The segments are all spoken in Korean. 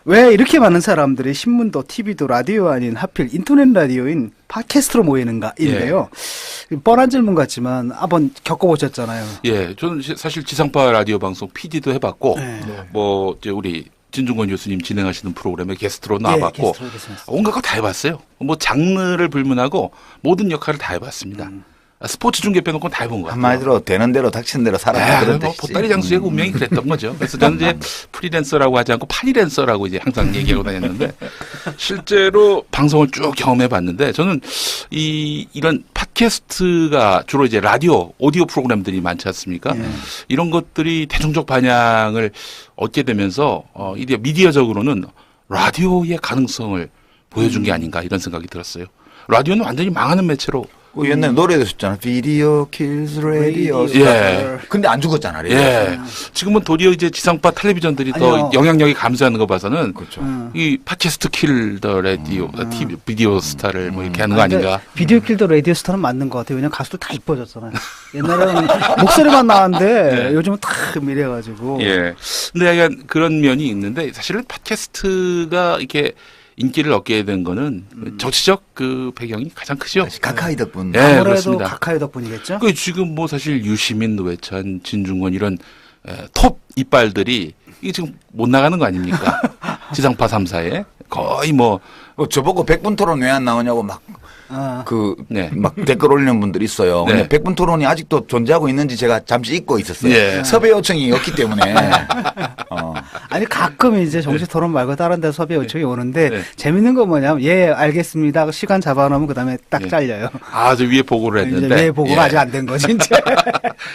왜 이렇게 많은 사람들이 신문도 TV도 라디오 아닌 하필 인터넷 라디오인 팟캐스트로 모이는가인데요. 뻔한 질문 같지만 한번 겪어보셨잖아요. 예, 저는 사실 지상파 라디오 방송 PD도 해봤고, 네. 뭐 이제 우리 진중권 교수님 진행하시는 프로그램에 게스트로 나와봤고, 온갖 거 다 해봤어요. 뭐 장르를 불문하고 모든 역할을 다 해봤습니다. 스포츠 중계 빼놓고 다 해본 것 같아요. 한마디로 되는 대로 닥치는 대로 살아라. 그런 뭐 뜻이지. 보따리 장수의 운명이 그랬던 거죠. 그래서 저는 이제 프리랜서라고 하지 않고 파리랜서라고 이제 항상 얘기하고 다녔는데 실제로 방송을 쭉 경험해 봤는데 저는 이런 팟캐스트가 주로 이제 라디오, 오디오 프로그램들이 많지 않습니까? 이런 것들이 대중적 반향을 얻게 되면서 이제 미디어적으로는 라디오의 가능성을 보여준 게 아닌가 이런 생각이 들었어요. 라디오는 완전히 망하는 매체로 옛날에 노래도 있었잖아. 비디오 킬즈 라디오. 예. 근데 안 죽었잖아. 라디오. 예. 지금은 도리어 이제 지상파 텔레비전들이 더 아니요. 영향력이 감소하는 거 봐서는 그렇죠. 이 팟캐스트 킬 더 라디오, TV, 비디오 스타를 뭐 이렇게 하는 거 아닌가. 비디오 킬더 라디오 스타는 맞는 것 같아요. 왜냐면 가수들 다 이뻐졌잖아요. 옛날에는 목소리만 나왔는데 요즘은 다 미래가지고. 예. 근데 약간 그런 면이 있는데 사실은 팟캐스트가 이렇게 인기를 얻게 된 거는 정치적 그 배경이 가장 크죠. 카카이 덕분. 예, 아무래도 그렇습니다. 카카오 덕분이겠죠. 그 지금 뭐 사실 유시민, 노회찬, 진중권 이런 톱 이빨들이 이게 지금 못 나가는 거 아닙니까? 지상파 3사에 거의 뭐 저보고 100분 토론 왜 안 나오냐고 막 네. 막 댓글 올리는 분들이 있어요. 네. 근데 100분 토론이 아직도 존재하고 있는지 제가 잠시 잊고 있었어요. 예. 섭외 요청이 없기 때문에. 아니 가끔 이제 정치 토론 말고 다른 데 섭외 요청이 오는데 네. 재밌는 건 뭐냐면 예 알겠습니다 시간 잡아놓으면 그다음에 딱 네. 잘려요. 저 위에 보고를 이제 했는데 왜 보고가 아직 안 된 거지 이제.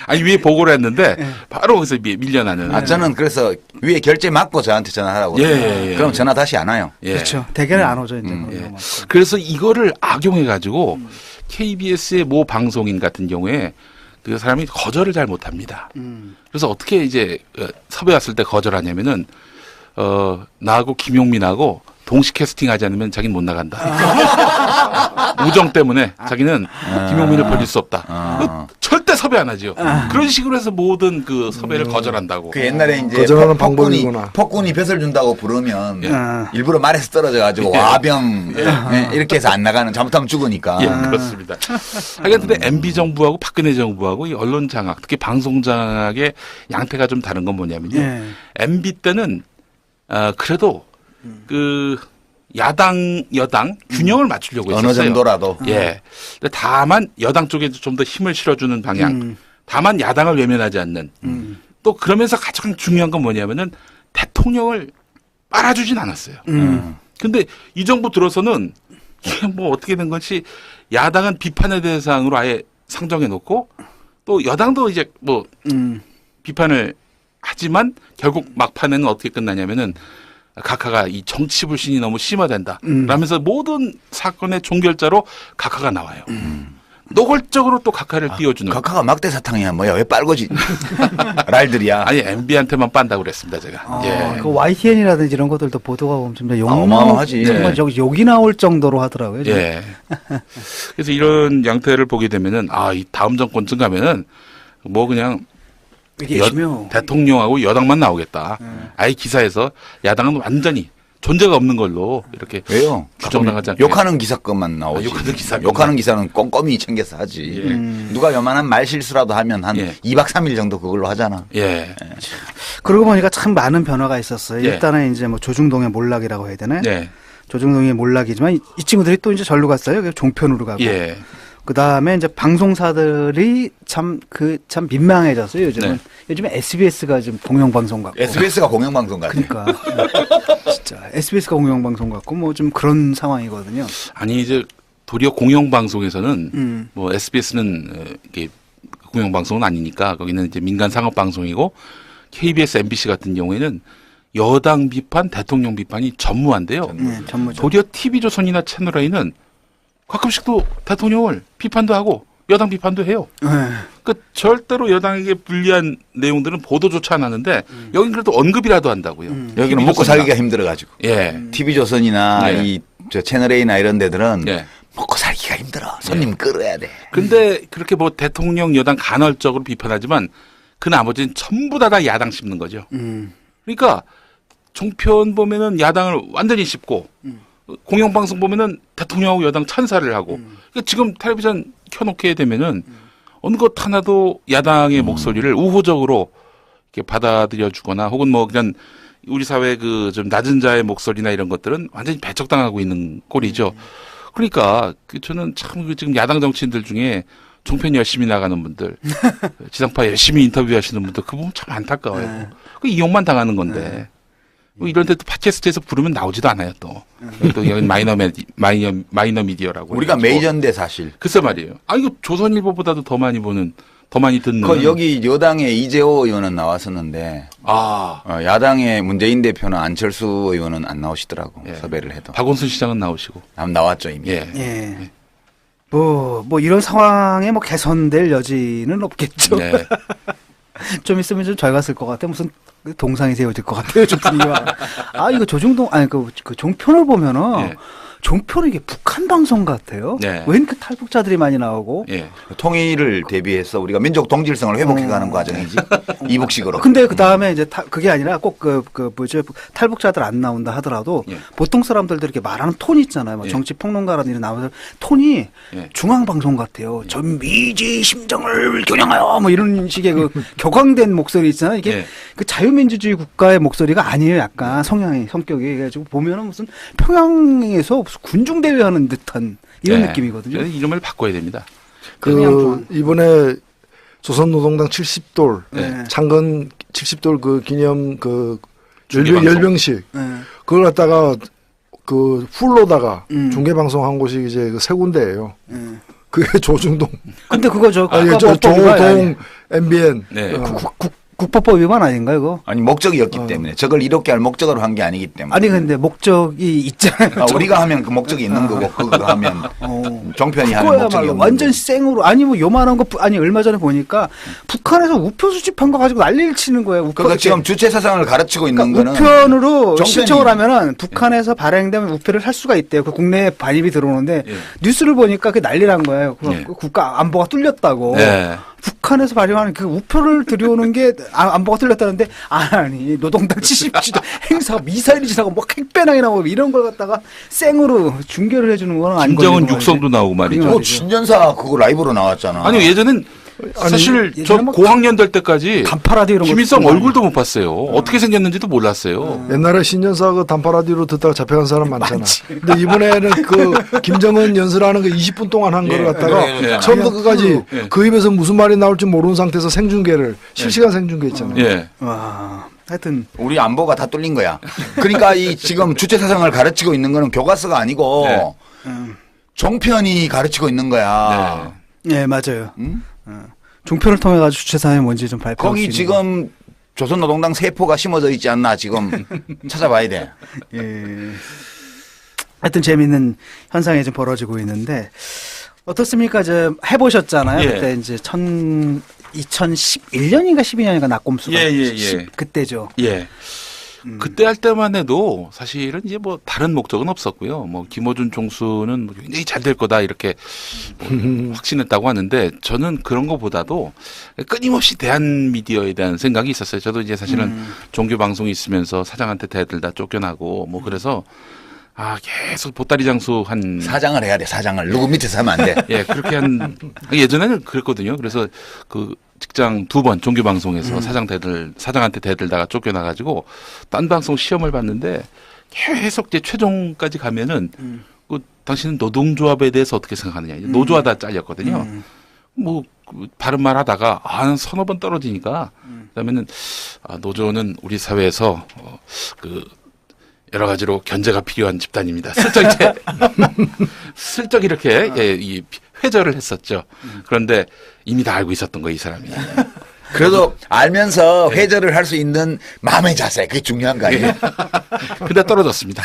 아니 위에 보고를 했는데 바로 거기서 밀려나는. 저는 그래서 위에 결제 맞고 저한테 전화하라고. 예. 그럼 전화 다시 안 와요. 예. 그렇죠. 대개는 안 오죠 이제. 그런 거 맞고. 그래서 이거를 악용해 가지고 KBS의 모 방송인 같은 경우에 그 사람이 거절을 잘 못합니다. 그래서 어떻게 이제 섭외 왔을 때 거절하냐면은 나하고 김용민하고 동시 캐스팅하지 않으면 자기는 못 나간다. 우정 때문에 자기는 김용민을 버릴 수 없다. 절대 섭외 안 하죠. 그런 식으로 해서 모든 그 섭외를 거절한다고. 그 옛날에 이제 거절하는 방법이구나. 폭군이 벼슬 준다고 부르면 예. 일부러 말에서 떨어져가지고 와병 이렇게 해서 안 나가는 잘못하면 죽으니까. 예, 그렇습니다. 하여간 근데 MB 정부하고 박근혜 정부하고 이 언론 장악, 특히 방송 장악의 양태가 좀 다른 건 뭐냐면요. 예. MB 때는 그래도 그 야당 여당 균형을 맞추려고 했었어요. 어느 정도라도. 예. 근데 다만 여당 쪽에 좀 더 힘을 실어주는 방향. 다만 야당을 외면하지 않는. 또 그러면서 가장 중요한 건 뭐냐면은 대통령을 빨아주진 않았어요. 근데 이 정부 들어서는 이게 뭐 어떻게 된 건지 야당은 비판의 대상으로 아예 상정해 놓고 또 여당도 이제 뭐 비판을 하지만 결국 막판에는 어떻게 끝나냐면은 각하가 이 정치 불신이 너무 심화된다. 라면서 모든 사건의 종결자로 각하가 나와요. 노골적으로 또 각하를 띄워주는. 각하가 막대 사탕이야 뭐야 왜 빨고지 랄들이야. 아니 MB한테만 빤다고 그랬습니다 제가. 예. 그 YTN이라든지 이런 것들도 보도가 보면 정말 어마어마하지. 정말 욕이 나올 정도로 하더라고요. 지금. 예. 그래서 이런 양태를 보게 되면은 이 다음 정권쯤 가면은 뭐 그냥 이게 열심히 대통령하고 여당만 나오겠다. 아예 기사에서 야당은 완전히 존재가 없는 걸로 이렇게 왜요? 규정당하지 않게. 욕하는 기사것만 나오지. 욕하는 기사는 꼼꼼히 챙겨서 하지. 누가 요만한 말 실수라도 하면 한 2박 3일 정도 그걸로 하잖아. 예. 그러고 보니까 참 많은 변화가 있었어요. 예. 일단은 이제 뭐 조중동의 몰락이라고 해야 되나요? 네. 조중동의 몰락이지만 이 친구들이 또 이제 절로 갔어요. 그래서 종편으로 가고. 예. 그 다음에 이제 방송사들이 참 민망해졌어요. 요즘은. 네. 요즘에 SBS가 지금 공영방송 같고. SBS가 공영방송 같아. 그러니까. 진짜. SBS가 공영방송 같고 뭐 좀 그런 상황이거든요. 아니 이제 도리어 공영방송에서는 뭐 SBS는 이게 공영방송은 아니니까 거기는 이제 민간 상업 방송이고 KBS, MBC 같은 경우에는 여당 비판, 대통령 비판이 전무한데요. 전무죠. 도리어 TV조선이나 채널A는 가끔씩 또 대통령을 비판도 하고 여당 비판도 해요. 그 절대로 여당에게 불리한 내용들은 보도조차 안 하는데 여긴 그래도 언급이라도 한다고요. 여기는 먹고 살기가 힘들어가지고. 예. TV조선이나 네. 저 채널A나 이런 데들은 예. 먹고 살기가 힘들어. 손님 끌어야 돼. 근데 그렇게 뭐 대통령 여당 간헐적으로 비판하지만 그 나머지는 전부 다 야당 씹는 거죠. 그러니까 종편 보면은 야당을 완전히 씹고 공영방송 보면은 대통령하고 여당 찬사를 하고 그러니까 지금 텔레비전 켜놓게 되면은 어느 것 하나도 야당의 목소리를 우호적으로 이렇게 받아들여주거나 혹은 뭐 그냥 우리 사회 그 좀 낮은 자의 목소리나 이런 것들은 완전히 배척당하고 있는 꼴이죠. 그러니까 저는 참 지금 야당 정치인들 중에 종편 열심히 나가는 분들, 지상파 열심히 인터뷰하시는 분들 그 부분 참 안타까워요. 그 이용만 당하는 건데. 뭐 이런 데도 팟캐스트에서 부르면 나오지도 않아요 또. 또 여기 마이너 미디어라고. 우리가 메이저인데 사실. 글쎄 말이에요. 아 이거 조선일보보다도 더 많이 보는, 더 많이 듣는. 여기 여당의 이재호 의원은 나왔었는데 야당의 문재인 대표는 안철수 의원은 안 나오시더라고. 예. 섭외를 해도. 박원순 시장은 나오시고. 나왔죠 이미. 예. 예. 뭐 이런 상황에 뭐 개선될 여지는 없겠죠. 네. 좀 있으면 좀 젊었을 것 같아. 무슨 동상이 세워질 것 같아요. 좀 분위기가. 이거 조중동 아니 그 종편을 보면은 예. 종편은 이게 북한 방송 같아요. 네. 왜 이렇게 탈북자들이 많이 나오고? 예. 통일을 대비해서 우리가 민족 동질성을 회복해가는 과정이지. 이북식으로. 근데 그 다음에 이제 그게 아니라 꼭 탈북자들 안 나온다 하더라도 예. 보통 사람들도 이렇게 말하는 톤이 있잖아요. 뭐 예. 정치 평론가라는 일이 나오면 톤이 예. 중앙 방송 같아요. 전미지 심정을 겨냥하여 뭐 이런 식의 그 격앙된 목소리 있잖아요. 이게 예. 그 자유민주주의 국가의 목소리가 아니에요. 약간 성격이 그래가지고 보면은 무슨 평양에서 무슨 군중 대회하는 듯한 이런 네. 느낌이거든요. 저는 이름을 바꿔야 됩니다. 이번에 조선노동당 70돌 네. 창건 70돌 그 기념 그 중계방송. 열병식 네. 그걸 갖다가 그 풀로다가 음. 중계방송 한 곳이 이제 그 세 군데예요. 네. 그게 조중동, 근데 그거 조동 MBN. 네. 국법법 위반 아닌가 이거? 아니 목적이었기 때문에 저걸 이렇게 할 목적으로 한 게 아니기 때문에. 아니 근데 목적이 있잖아요. 우리가 하면 그 목적이 있는 거고 그거 하면 종편이 하는 목적이 그거야말로 없는 완전 거고. 생으로 아니 뭐 요만한 거 아니 얼마 전에 보니까 북한에서 우표 수집한 거 가지고 난리를 치는 거예요. 우표 그러니까 지금 주체 사상을 가르치고 있는 그러니까 거는 우편으로 정편이- 신청을 하면은 북한에서 발행되면 우표를 살 수가 있대요. 그 국내에 반입이 들어오는데 예. 뉴스를 보니까 그 난리난 거예요. 예. 그 국가 안보가 뚫렸다고. 네. 북한에서 발행하는 그 우표를 들여오는 게 안보가 뚫렸다는데 아니 노동당 70주년 행사가 미사일이 지나고 뭐 핵배낭이 나오고 이런 걸 갖다가 생으로 중계를 해주는 건 아닌 거죠. 김정은 육성도 나오고 말이죠. 그게 신년사 그거 라이브로 나왔잖아. 아니 예전엔 사실 저 예전에 뭐 고학년 될 때까지 단파라디오 이런 거 김일성 듣고 얼굴도 못 봤어요. 어떻게 생겼는지도 몰랐어요. 옛날에 신년사 그 단파라디오로 듣다가 잡혀간 사람 많잖아. 근데 이번에는 그 김정은 연설하는 거 20분 동안 한 거를 갖다가 예. 처음부터 끝까지 예. 그 입에서 무슨 말이 나올지 모르는 상태에서 생중계를 실시간 생중계했잖아요. 예. 와 하여튼 우리 안보가 다 뚫린 거야. 그러니까 이 지금 주체 사상을 가르치고 있는 거는 교과서가 아니고 네. 종편이 가르치고 있는 거야. 네. 예 맞아요. 응? 종편을 통해 가지고 주체사항이 뭔지 좀 발표할 수 거기 있는 지금 조선노동당 세포가 심어져 있지 않나 지금 찾아봐야 돼. 거. 예. 하여튼 재미있는 현상이 좀 벌어지고 있는데 어떻습니까? 저 해보셨잖아요. 예. 그때 이제 2011년인가 12년인가 낙곰수가 예. 그때죠. 예. 그때 할 때만 해도 사실은 이제 뭐 다른 목적은 없었고요. 뭐 김어준 총수는 뭐 굉장히 잘 될 거다 이렇게 뭐 확신했다고 하는데 저는 그런 것보다도 끊임없이 대한 미디어에 대한 생각이 있었어요. 저도 이제 사실은 종교 방송이 있으면서 사장한테 대들다 쫓겨나고 뭐 그래서 계속 보따리 장수 한 사장을 해야 돼. 사장을 누구 밑에서 하면 안 돼. 예, 그렇게 한 예전에는 그랬거든요. 그래서 그 직장 2번 종교 방송에서 사장한테 대들다가 쫓겨나가지고 딴 방송 시험을 봤는데 계속 이제 최종까지 가면은 그 당신은 노동조합에 대해서 어떻게 생각하느냐 노조하다 잘렸거든요. 뭐 바른 말 하다가 한 서너 번 떨어지니까 그다음에는 노조는 우리 사회에서 그 여러 가지로 견제가 필요한 집단입니다. 슬쩍 이렇게 이 회절을 했었죠. 그런데 이미 다 알고 있었던 거예요, 이 사람이. 그래도 알면서 회절을 할 수 있는 마음의 자세 그게 중요한 거 아니에요? 근데 떨어졌습니다.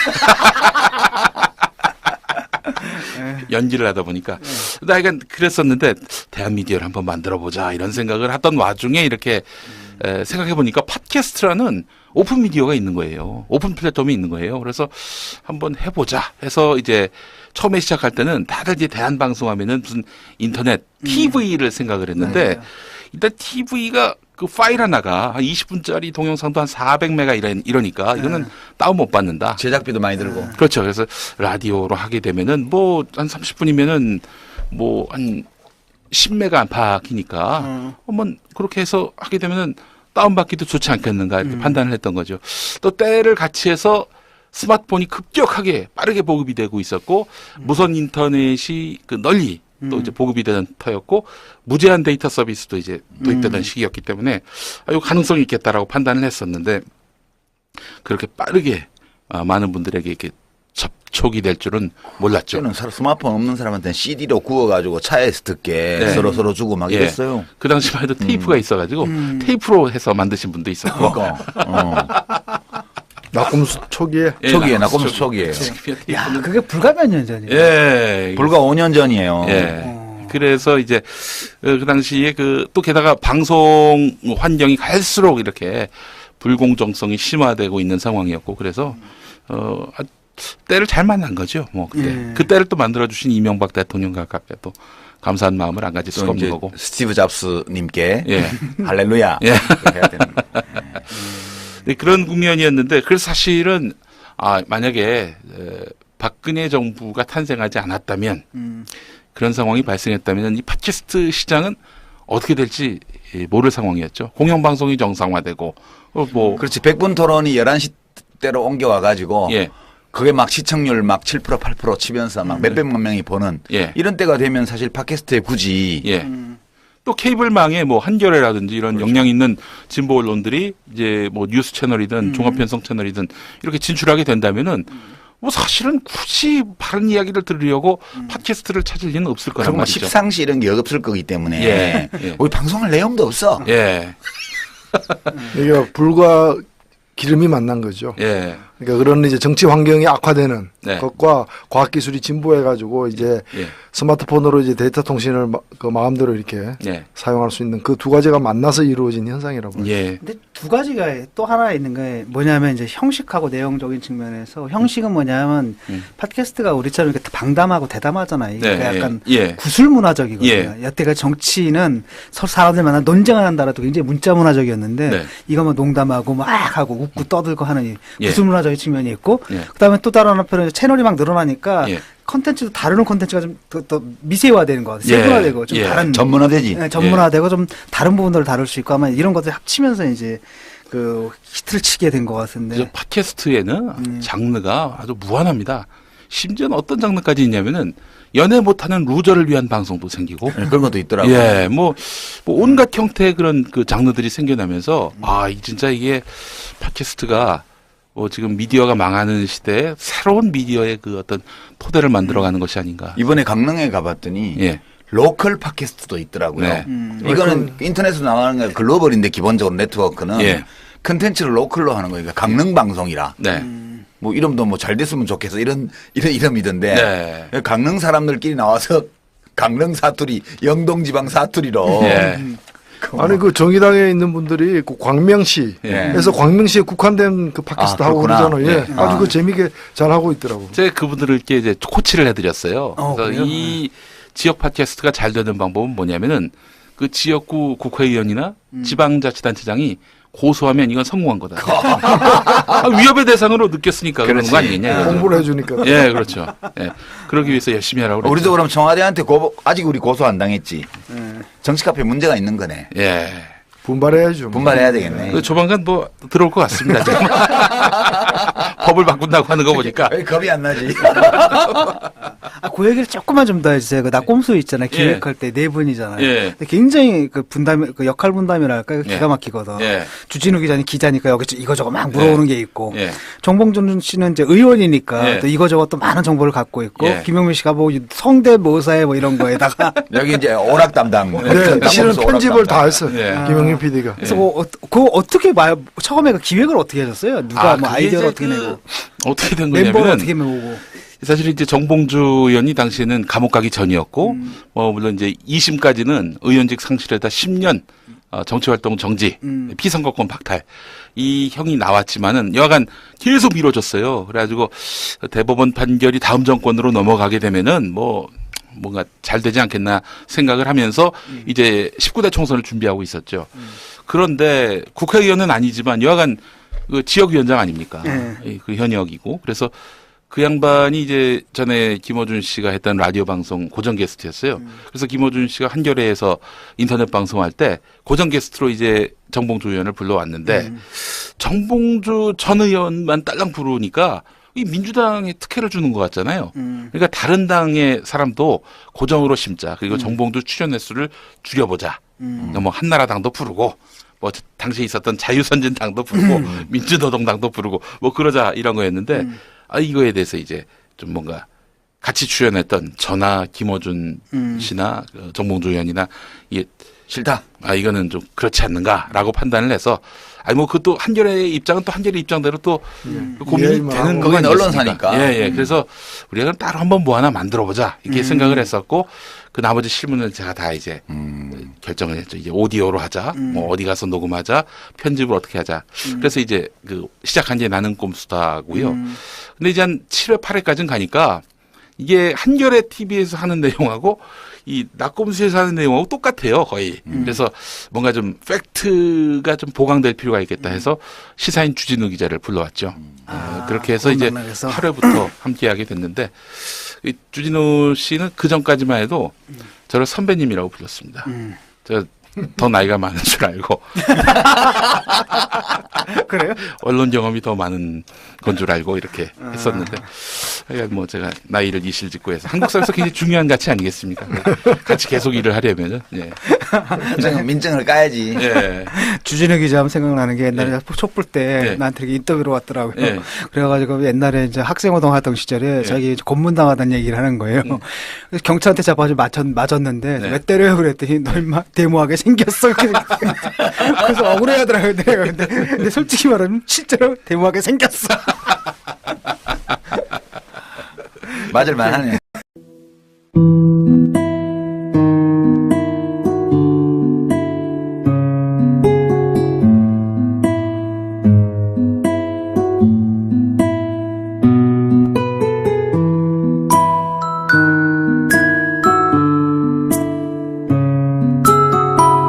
연기를 하다 보니까. 하여간 그랬었는데 대한미디어를 한번 만들어보자 이런 생각을 하던 와중에 이렇게 생각해보니까 팟캐스트라는 오픈 미디어가 있는 거예요. 오픈 플랫폼이 있는 거예요. 그래서 한번 해보자 해서 이제 처음에 시작할 때는 다들 이제 대한방송 하면은 무슨 인터넷 TV를 생각을 했는데 일단 TV가 그 파일 하나가 한 20분짜리 동영상도 한 400메가 이러니까 이거는 다운 못 받는다. 제작비도 많이 들고. 그렇죠. 그래서 라디오로 하게 되면은 뭐 한 30분이면은 뭐 한 10메가 안팎이니까 한번 그렇게 해서 하게 되면은 다운받기도 좋지 않겠는가 이렇게 판단을 했던 거죠. 또 때를 같이 해서 스마트폰이 급격하게 빠르게 보급이 되고 있었고 무선 인터넷이 그 널리 또 이제 보급이 되는 터였고 무제한 데이터 서비스도 이제 도입되던 시기였기 때문에 이거 가능성이 있겠다라고 판단을 했었는데 그렇게 빠르게 많은 분들에게 이렇게 접촉이 될 줄은 몰랐죠. 저는 스마트폰 없는 사람한테는 CD로 구워가지고 차에서 듣게 서로 주고 막 이랬어요. 그 당시만 해도 테이프가 있어가지고 테이프로 해서 만드신 분도 있었고. 그러니까. 낙곰수 초기에. 초기에, 낙곰수 초기에. 야, 그게 불과 몇 년 전이에요. 예. 불과 5년 전이에요. 예. 그래서 이제 그 당시에 또 게다가 방송 환경이 갈수록 이렇게 불공정성이 심화되고 있는 상황이었고 그래서 때를 잘 만난 거죠. 뭐 그때 그 때를 또 만들어 주신 이명박 대통령 가깝게 또 감사한 마음을 안 가질 수가 없는 거고. 스티브 잡스님께 할렐루야. 해야 되는 거예요. 네, 그런 국면이었는데 그래서 사실은 만약에 박근혜 정부가 탄생하지 않았다면 그런 상황이 발생했다면 이 팟캐스트 시장은 어떻게 될지 모를 상황이었죠. 공영방송이 정상화되고 뭐 그렇지. 100분 토론이 11시대로 옮겨와 가지고 그게 막 시청률 막 7% 8% 치면서 막 몇백만 명이 보는 이런 때가 되면 사실 팟캐스트에 굳이 또 케이블망에 뭐 한겨레라든지 이런 역량 있는 진보 언론들이 이제 뭐 뉴스 채널이든 종합 편성 채널이든 이렇게 진출하게 된다면은 뭐 사실은 굳이 바른 이야기를 들으려고 팟캐스트를 찾을 리는 없을 거란 그럼 말이죠. 십상시 이런 게 없을 거기 때문에 우리 방송할 내용도 없어. 이게 불과 기름이 만난 거죠. 그러니까 그런 이제 정치 환경이 악화되는 것과 과학 기술이 진보해 가지고 이제 스마트폰으로 이제 데이터 통신을 그 마음대로 이렇게 사용할 수 있는 그 두 가지가 만나서 이루어진 현상이라고. 근데 두 가지가 또 하나 있는 게 뭐냐면 이제 형식하고 내용적인 측면에서 형식은 뭐냐면 팟캐스트가 우리처럼 이렇게 방담하고 대담하잖아요. 그러니까 약간 구술 문화적이거든요. 여태가 정치는 서로 사람들 만나 논쟁을 한다라도 굉장히 문자 문화적이었는데 이거 뭐 농담하고 막 하고 웃고 떠들고 하는 구술 문화적인 측면이 있고 그다음에 또 다른 한편으로 채널이 막 늘어나니까 컨텐츠도 다루는 컨텐츠가 좀 더 미세화되는 거, 세분화되고 좀 다른 전문화되지. 전문화되고 좀 다른 부분들을 다룰 수 있고 아마 이런 것들 합치면서 이제 그 히트를 치게 된 것 같은데. 팟캐스트에는 장르가 아주 무한합니다. 심지어는 어떤 장르까지 있냐면은 연애 못하는 루저를 위한 방송도 생기고 그런 것도 있더라고요. 뭐 온갖 형태의 그런 그 장르들이 생겨나면서 진짜 이게 팟캐스트가 지금 미디어가 망하는 시대에 새로운 미디어의 그 어떤 토대를 만들어가는 것이 아닌가. 이번에 강릉에 가봤더니 로컬 팟캐스트도 있더라고요. 이거는 인터넷으로 나가는 게 글로벌인데 기본적으로 네트워크는 컨텐츠를 로컬로 하는 거니까 강릉 방송이라. 뭐 이름도 뭐 잘 됐으면 좋겠어 이런 이름이던데 강릉 사람들끼리 나와서 강릉 사투리, 영동지방 사투리로. 아니 그 정의당에 있는 분들이 그 광명시에서 광명시에 국한된 그 팟캐스트 하고 그러잖아요. 아주 그 재미있게 잘 하고 있더라고. 제가 그분들께 이제 코치를 해드렸어요. 그래서 이 지역 팟캐스트가 잘 되는 방법은 뭐냐면은 그 지역구 국회의원이나 지방자치단체장이 고소하면 이건 성공한 거다. 위협의 대상으로 느꼈으니까 그런 거 아니겠냐. 홍보를 해주니까. 그렇죠. 그러기 위해서 열심히 하라고 그랬죠. 우리도 그럼 청와대한테 아직 우리 고소 안 당했지. 정치 카페 문제가 있는 거네. 분발해야죠. 분발해야 되겠네. 조만간 뭐 들어올 것 같습니다. 법을 바꾼다고 하는 거 보니까. 왜 겁이 안 나지? 그 얘기를 조금만 좀 더 해주세요. 그 낙곰수 있잖아요. 기획할 때 네 분이잖아요. 근데 굉장히 그 분담, 그 역할 분담이랄까 기가 막히거든. 주진우 기자는 기자니까 여기 이거저거 막 물어보는 게 있고, 정봉준 씨는 이제 의원이니까 또 이거저거 또 많은 정보를 갖고 있고, 김용민 씨가 뭐 성대모사에 뭐 이런 거에다가 여기 이제 오락 담당. 실은 편집을 다 했어요. 김용민 PD가. 그래서 그 어떻게 처음에 그 기획을 어떻게 하셨어요? 누가 뭐 아이디어를 어떻게 내고 어떻게 된 멤버를 거냐면 어떻게 모으고. 사실 이제 정봉주 의원이 당시에는 감옥 가기 전이었고 물론 이제 2심까지는 의원직 상실에다 10년 정치활동 정지, 피선거권 박탈 이 형이 나왔지만은 여하간 계속 미뤄졌어요. 그래가지고 대법원 판결이 다음 정권으로 넘어가게 되면은 뭔가 잘 되지 않겠나 생각을 하면서 이제 19대 총선을 준비하고 있었죠. 그런데 국회의원은 아니지만 여하간 그 지역위원장 아닙니까? 그 현역이고. 그래서 그 양반이 이제 전에 김어준 씨가 했던 라디오 방송 고정 게스트였어요. 그래서 김어준 씨가 한겨레에서 인터넷 방송할 때 고정 게스트로 이제 정봉주 의원을 불러왔는데 정봉주 전 의원만 딸랑 부르니까 이 민주당에 특혜를 주는 것 같잖아요. 그러니까 다른 당의 사람도 고정으로 심자. 그리고 정봉주 출연 횟수를 줄여보자. 그러니까 뭐 한나라당도 부르고 뭐 당시에 있었던 자유선진당도 부르고 민주노동당도 부르고 뭐 그러자 이런 거였는데 이거에 대해서 이제 좀 뭔가 같이 출연했던 저나 김어준 씨나 정봉주 의원이나 이게 싫다. 이거는 좀 그렇지 않는가라고 판단을 해서 뭐 그것도 한겨레의 입장은 또 한겨레 입장대로 또 고민이 되는 그건 언론사니까. 예. 그래서 우리가 따로 한번 뭐 하나 만들어 보자 이렇게 생각을 했었고 그 나머지 실무는 제가 다 이제 결정을 했죠. 이제 오디오로 하자. 뭐 어디 가서 녹음하자. 편집을 어떻게 하자. 그래서 이제 그 시작한 게 나는 꼼수다고요. 근데 이제 한 7회 8회까지는 가니까 이게 한겨레 TV에서 하는 내용하고 이 낙곰수에서 하는 내용하고 똑같아요, 거의. 그래서 뭔가 좀 팩트가 좀 보강될 필요가 있겠다 해서 시사인 주진우 기자를 불러왔죠. 그렇게 해서 이제 8회부터 함께하게 됐는데 이 주진우 씨는 그 전까지만 해도 저를 선배님이라고 불렀습니다. 제가 더 나이가 많은 줄 알고. 그래요? 언론 경험이 더 많은 건 줄 알고 이렇게 했었는데, 뭐 제가 나이를 이실직고 해서 한국 사회에서 굉장히 중요한 가치 아니겠습니까? 같이 계속 일을 하려면은, 예. 민증을 까야지. 예. 주진우 기자 하면 생각나는 게 옛날에 촛불 때 나한테 이렇게 인터뷰로 왔더라고요. 그래가지고 옛날에 이제 학생호동 하던 시절에 자기 고문당하다는 얘기를 하는 거예요. 그래서 경찰한테 잡아가지고 맞았는데 왜 때려요? 그랬더니 너 임마 데모하게 생겼어. 그래서 억울해하더라고요. 근데 솔직히 말하면 실제로 데모하게 생겼어. 맞을만 하네.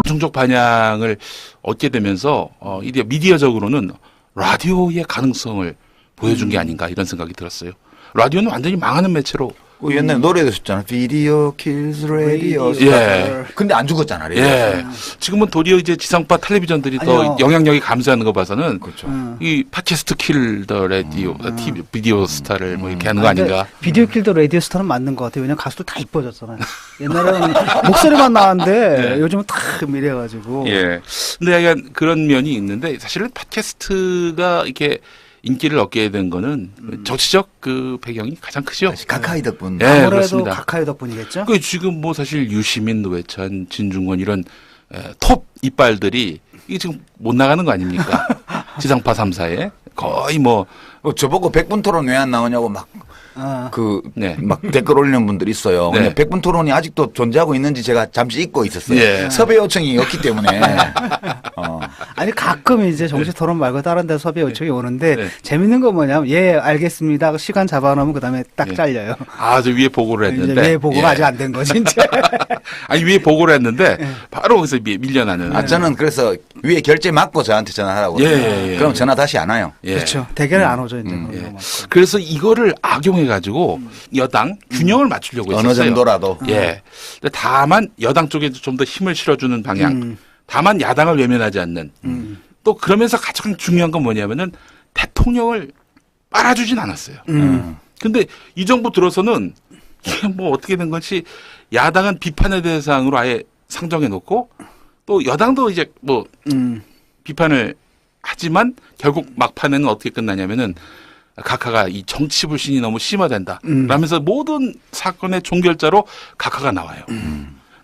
중적 반향을 얻게 되면서 이게 미디어적으로는 라디오의 가능성을 보여준 게 아닌가 이런 생각이 들었어요. 라디오는 완전히 망하는 매체로. 그 옛날에 노래도 썼잖아. 비디오 킬즈 라디오. 예. 근데 안 죽었잖아. 라디오. 예. 지금은 도리어 이제 지상파 텔레비전들이 더 영향력이 감소하는 거 봐서는 그렇죠. 이 팟캐스트 킬 더 라디오, TV 비디오 스타를 뭐 이렇게 하는 거 아닌가. 비디오 킬 더 라디오 스타는 맞는 것 같아요. 왜냐면 가수들 다 이뻐졌잖아요. 옛날에는 목소리만 나왔는데 요즘은 다 이래가지고. 예. 근데 약간 그런 면이 있는데 사실은 팟캐스트가 이렇게 인기를 얻게 된 거는 정치적 그 배경이 가장 크죠. 카카이 덕분. 네, 아무래도 그렇습니다. 카카이 덕분이겠죠. 그 지금 뭐 사실 유시민, 노회찬, 진중권 이런 톱 이빨들이 이게 지금 못 나가는 거 아닙니까? 지상파 3사에 거의 뭐 저보고 100분 토론 왜 안 나오냐고 막 댓글 올리는 분들이 있어요. 근데 100분 토론이 아직도 존재하고 있는지 제가 잠시 잊고 있었어요. 섭외 요청이 없기 때문에. 아니 가끔 이제 정치 토론 말고 다른 데 섭외 요청이 오는데 재밌는 건 뭐냐면 알겠습니다. 시간 잡아놓으면 그다음에 딱 잘려요. 저 위에 보고를 했는데 이제 위에 보고가 아직 안 된 거지 이제. 아니 위에 보고를 했는데 바로 거기서 밀려나는. 저는 그래서 위에 결제 맞고 저한테 전화하라고. 그럼 전화 다시 안 와요. 그렇죠. 대개는 안 오죠 이제. 그래서 이거를 악용해 가지고 여당 균형을 맞추려고 했었어요. 어느 정도라도. 예. 다만 여당 쪽에 좀 더 힘을 실어주는 방향. 다만 야당을 외면하지 않는. 또 그러면서 가장 중요한 건 뭐냐면은 대통령을 빨아주진 않았어요. 근데 이 정부 들어서는 이게 뭐 어떻게 된 건지 야당은 비판의 대상으로 아예 상정해 놓고 또 여당도 이제 뭐 비판을 하지만 결국 막판에는 어떻게 끝나냐면은 각하가 이 정치 불신이 너무 심화된다. 라면서 모든 사건의 종결자로 각하가 나와요.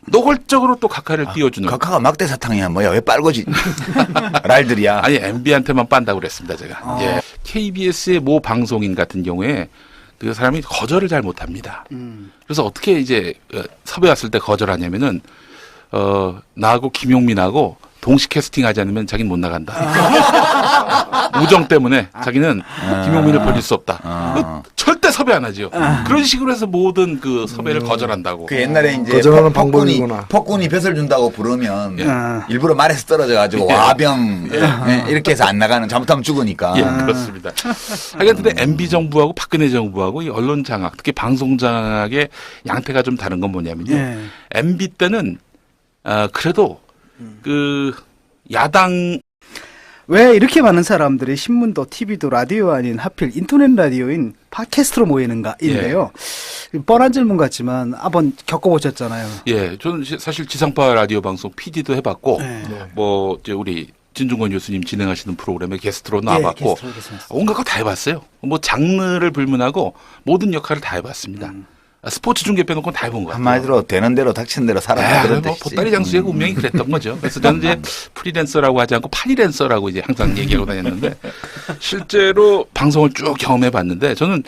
노골적으로 또 각하를 띄워주는. 각하가 막대 사탕이야. 뭐야 왜 빨고지? 랄들이야. 아니 MB한테만 빤다고 그랬습니다 제가. 예. KBS의 모 방송인 같은 경우에 그 사람이 거절을 잘 못합니다. 그래서 어떻게 이제 섭외 왔을 때 거절하냐면은 나하고 김용민하고 동시 캐스팅하지 않으면 자기는 못 나간다. 우정 때문에 자기는 김용민을 버릴 수 없다. 절대 섭외 안 하죠. 그런 식으로 해서 모든 그 섭외를 거절한다고. 그 옛날에 이제 거절하는 방법이구나. 폭군이 벼슬 준다고 부르면 일부러 말에서 떨어져가지고 와병 이렇게 해서 안 나가는, 잘못하면 죽으니까. 예, 그렇습니다. 하여간 근데 MB 정부하고 박근혜 정부하고 이 언론 장악, 특히 방송 장악의 양태가 좀 다른 건 뭐냐면요. MB 때는 그래도 그 야당 왜 이렇게 많은 사람들이 신문도 TV도 라디오 아닌 하필 인터넷 라디오인 팟캐스트로 모이는가인데요. 뻔한 질문 같지만 한번 겪어보셨잖아요. 예, 저는 사실 지상파 라디오 방송 PD도 해봤고 뭐 이제 우리 진중권 교수님 진행하시는 프로그램에 게스트로 나와봤고 온갖 거 다 해봤어요. 뭐 장르를 불문하고 모든 역할을 다 해봤습니다. 스포츠 중계 빼놓고 다 해본 것 같아요. 한마디로 되는 대로 닥치는 대로 살아라. 그런 뭐 뜻이지. 보따리 장수의 운명이 그랬던 거죠. 그래서 저는 이제 프리랜서라고 하지 않고 파리랜서라고 이제 항상 얘기하고 다녔는데 실제로 방송을 쭉 경험해 봤는데 저는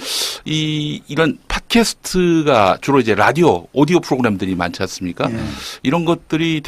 이런 팟캐스트가 주로 이제 라디오, 오디오 프로그램들이 많지 않습니까? 이런 것들이